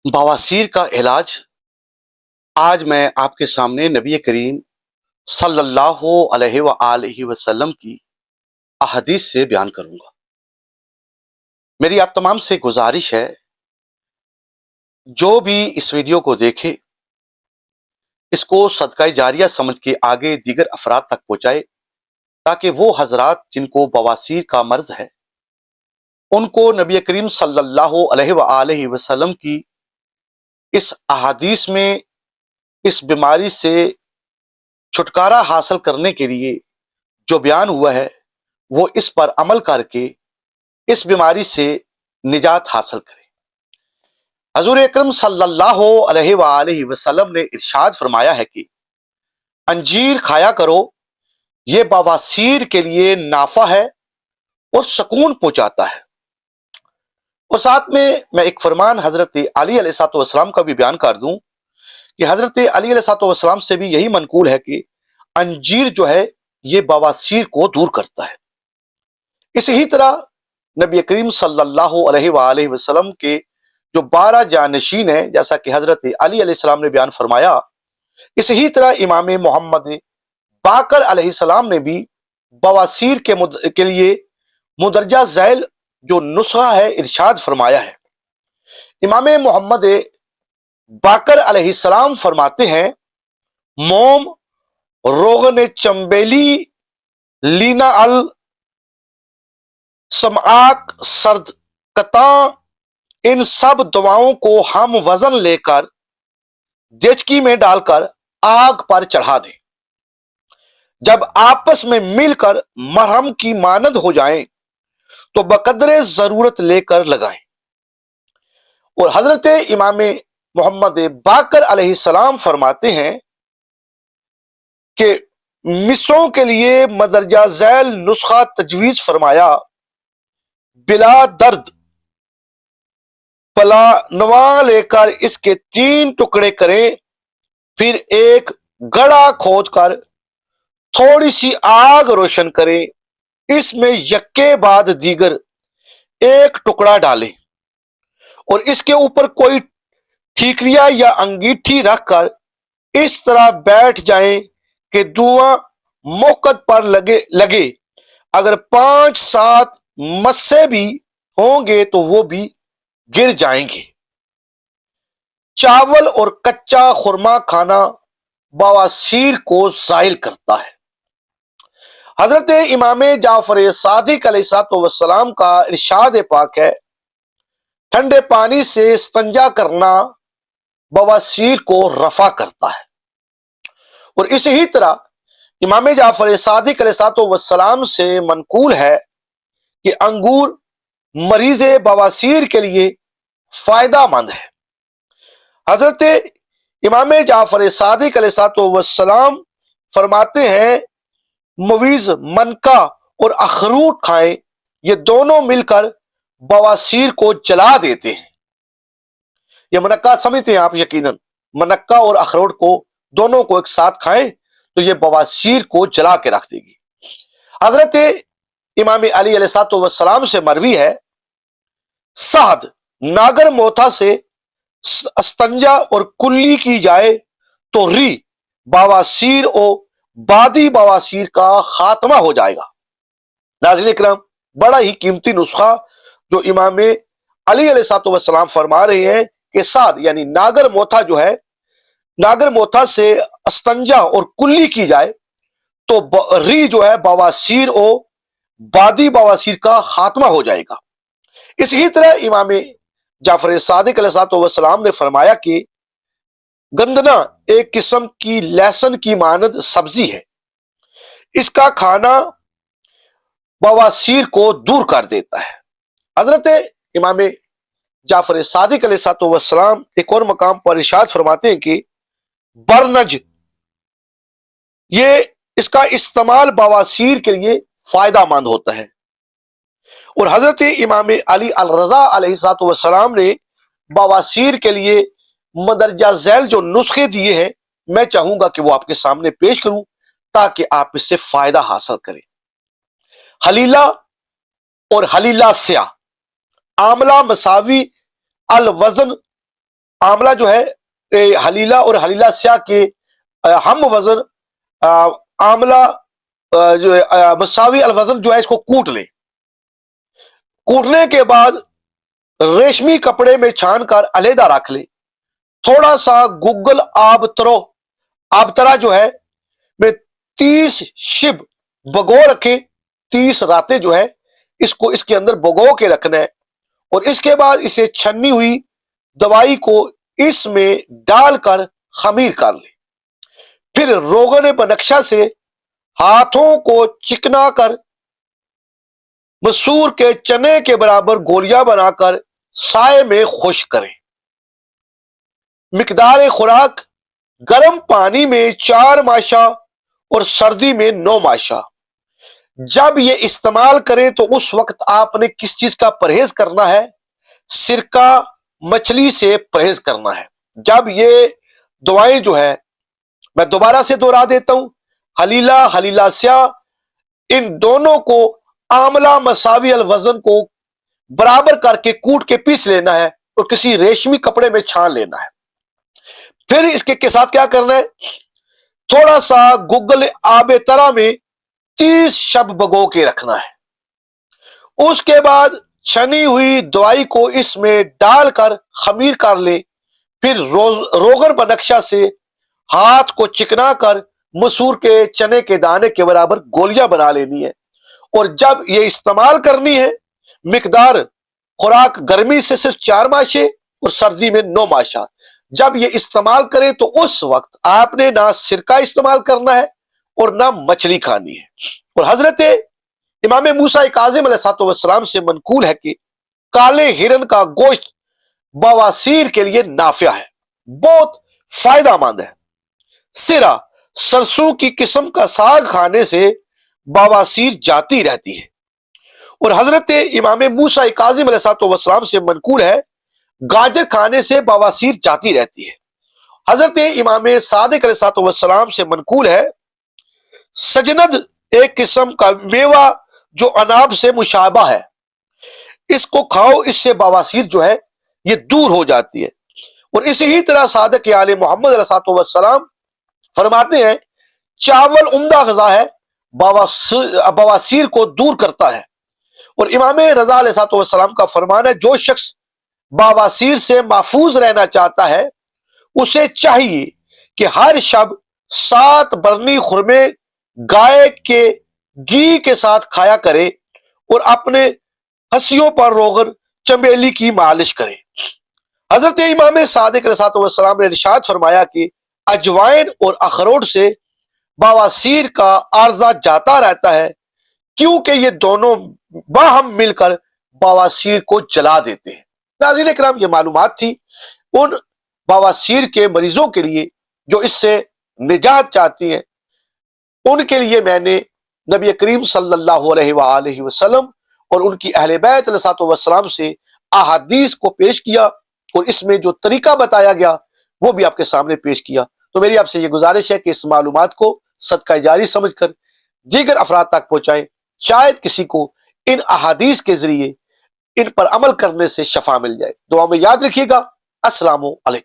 बवासीर का इलाज आज मैं आपके सामने नबी करीम सल्लल्लाहु अलैहि वसल्लम की अहदीस से बयान करूंगा। मेरी आप तमाम से गुजारिश है, जो भी इस वीडियो को देखे इसको सदका जारिया समझ के आगे दीगर अफराद तक पहुंचाए, ताकि वो हजरात जिनको बवासीर का मर्ज है उनको नबी करीम सल्लल्लाहु अलैहि वसल्लम की इस अहादीस में इस बीमारी से छुटकारा हासिल करने के लिए जो बयान हुआ है वो इस पर अमल करके इस बीमारी से निजात हासिल करें। हजूर अकरम सल्लल्लाहु अलैहि वसल्लम ने इरशाद फरमाया है कि अंजीर खाया करो, ये बवासीर के लिए नाफा है और सुकून पहुंचाता है। और साथ में मैं एक फरमान हजरत अली अलैहिस्सलाम का भी बयान कर दूं कि हजरत अली अलैहिस्सलाम से भी यही मनकूल है कि अंजीर जो है ये बवासीर को दूर करता है। इसी तरह नबी करीम सल्लल्लाहु अलैहि वसल्लम के जो 12 जानशीन है, जैसा कि हजरत अली अलैहिस्सलाम ने बयान फरमाया, इसी तरह इमाम मोहम्मद बाकर अलैहिस्सलाम ने भी बवासीर के लिए मुदरजा झैल जो नुस्खा है इरशाद फरमाया है। इमाम मोहम्मद बाकर अलैहिस्सलाम फरमाते हैं, मोम, रोगन चंबेली, लीना अल समाक, सर्द कता, इन सब दवाओं को हम वजन लेकर जेचकी में डालकर आग पर चढ़ा दें। जब आपस में मिलकर मरहम की मानद हो जाएं तो बकदरे जरूरत लेकर लगाएं। और हजरत इमाम मोहम्मद बाकर अलैहिस्सलाम फरमाते हैं कि मिसों के लिए मदरजा झैल नुस्खा तजवीज फरमाया, बिला दर्द पलानवा लेकर इसके 3 टुकड़े करें, फिर एक गड़ा खोदकर थोड़ी सी आग रोशन करें, इसमें यक्के बाद दीगर एक टुकड़ा डालें और इसके ऊपर कोई ठीकरिया या अंगीठी रखकर इस तरह बैठ जाएं कि धुआं मौकत पर लगे। अगर 5-7 मस्से भी होंगे तो वो भी गिर जाएंगे। चावल और कच्चा खुरमा खाना बवासीर को ज़ाइल करता है। हजरत इमाम जाफर सादिक अलैहिस्सलाम का इरशाद पाक है, ठंडे पानी से इस्तंजा करना बवासीर को रफा करता है। और इसी तरह इमाम जाफर सादिक अलैहिस्सलाम से मनकूल है कि अंगूर मरीज बवासीर के लिए फायदा मंद है। हजरत इमाम जाफर सादिक अलैहिस्सलाम फरमाते हैं, मवीज, मनका और अखरूट खाएं, ये दोनों मिलकर बवासीर को जला देते हैं। ये मनक्का समझते हैं आप, यकीनन मनक्का और अखरोट को दोनों को एक साथ खाएं तो ये बवासीर को जला के रख देगी। हजरत इमाम अली अलैहिस्सलाम से मरवी है, साद नागर मोथा से अस्तंजा और कुल्ली की जाए तो री बवासीर और बादी बवासीर का खात्मा हो जाएगा। नाज़रीन इकराम, बड़ा ही कीमती नुस्खा जो इमाम अली अलैहिस्सलाम फरमा रहे हैं कि साद यानी नागर मोथा जो है, नागर मोथा से अस्तंजा और कुल्ली की जाए तो री जो है बवासीर और बादी बवासीर का खात्मा हो जाएगा। इसी तरह इमाम जाफर सादिक अलैहिस्सलाम ने फरमाया कि गंदना एक किस्म की लहसुन की मानद सब्जी है, इसका खाना बवासीर को दूर कर देता है। हजरत इमाम जाफर सादिक अलैहिस्सलाम एक और मकाम पर इरशाद फरमाते हैं कि बरनज, ये इसका इस्तेमाल बवासीर के लिए फायदा मंद होता है। और हजरत इमाम अली अल रजा अलैहिस्सलाम ने बवासीर के लिए मदरजा झैल जो नुस्खे दिए हैं, मैं चाहूंगा कि वो आपके सामने पेश करूं ताकि आप इससे फायदा हासिल करें। हलीला और हलीला स्या, आमला मसावी अल वजन आंवला जो है हलीला और हलीला स्या के हम वजन आंवला जो है मसावी अल वजन जो है इसको कूट ले। कूटने के बाद रेशमी कपड़े में छान कर अलहदा रख ले। थोड़ा सा गुग्गल आबतरा जो है में 30 शिब भगो रखे, 30 रातें जो है इसको इसके अंदर भगो के रखना है। और इसके बाद इसे छन्नी हुई दवाई को इसमें डालकर खमीर कर ले। फिर रोगन बनक्शा से हाथों को चिकना कर मसूर के चने के बराबर गोलियां बनाकर साए में खुश्क करें। मिकदार खुराक गर्म पानी में 4 माशा और सर्दी में 9 माशा। जब ये इस्तेमाल करें तो उस वक्त आपने किस चीज का परहेज करना है? सिरका, मछली से परहेज करना है। जब ये दवाएं जो है, मैं दोबारा से दोहरा देता हूं, हलीला, हलीला स्या, इन दोनों को आंवला मसावी अल वजन को बराबर करके कूट के पीस लेना है और किसी रेशमी कपड़े में छान लेना है। फिर इसके के साथ क्या करना है? थोड़ा सा गुग्गल आबे तरा में 30 शब भगो के रखना है। उसके बाद छनी हुई दवाई को इसमें डालकर खमीर कर ले। फिर रोगन बनक्शा से हाथ को चिकना कर मसूर के चने के दाने के बराबर गोलियां बना लेनी है। और जब ये इस्तेमाल करनी है, मिकदार खुराक गर्मी से सिर्फ 4 माशे और सर्दी में 9 माशा। जब ये इस्तेमाल करें तो उस वक्त आपने ना सिरका इस्तेमाल करना है और ना मछली खानी है। और हजरत इमाम मूसा काज़िम अलैहिस्सलाम से मनकूल है कि काले हिरन का गोश्त बवासीर के लिए नाफिया है, बहुत फायदामंद है। सिरा, सरसों की किस्म का साग खाने से बवासीर जाती रहती है। और हजरत इमाम मूसा काज़िम अलैहिस्सलाम से मनकूल है गाजर खाने से बवासीर जाती रहती है। हजरत इमाम सादिक अलैहिस्सलाम से मनकूल है सजनद एक किस्म का मेवा जो अनाब से मुशाबा है, इसको खाओ, इससे बवासीर जो है ये दूर हो जाती है। और इसी तरह सादिक आले मोहम्मद अलैहिस्सलाम फरमाते हैं चावल उम्दा ग़िज़ा है, बवासीर को दूर करता है। और इमाम रज़ा अलैहिस्सलाम का फरमान है जो शख्स बवासीर से महफूज रहना चाहता है उसे चाहिए कि हर शब 7 बरनी खुरमे गाय के घी के साथ खाया करे और अपने हंसियों पर रोगन चंबेली की मालिश करे। हजरत इमाम सादिक अलैहिस्सलाम ने इरशाद फरमाया कि अजवाइन और अखरोट से बवासीर का आर्जा जाता रहता है क्योंकि ये दोनों बाहम मिलकर बवासीर को जला देते हैं। नाज़रीन इकराम, ये मालूमात थी उन बवासीर के मरीजों के लिए जो इससे निजात चाहती हैं। उनके लिए मैंने नबी करीम सल्लल्लाहु अलैहि वसल्लम और उनकी अहले बैत अलैहिस्सलाम से अहादीस को पेश किया और इसमें जो तरीका बताया गया वो भी आपके सामने पेश किया। तो मेरी आपसे ये गुजारिश है कि इस मालूमात को सदका जारी समझकर दीगर अफराद तक पहुंचाएं, शायद किसी को इन अहादीस के जरिए इन पर अमल करने से शफा मिल जाए। दुआ में याद रखिएगा। अस्सलामु अलैकुम।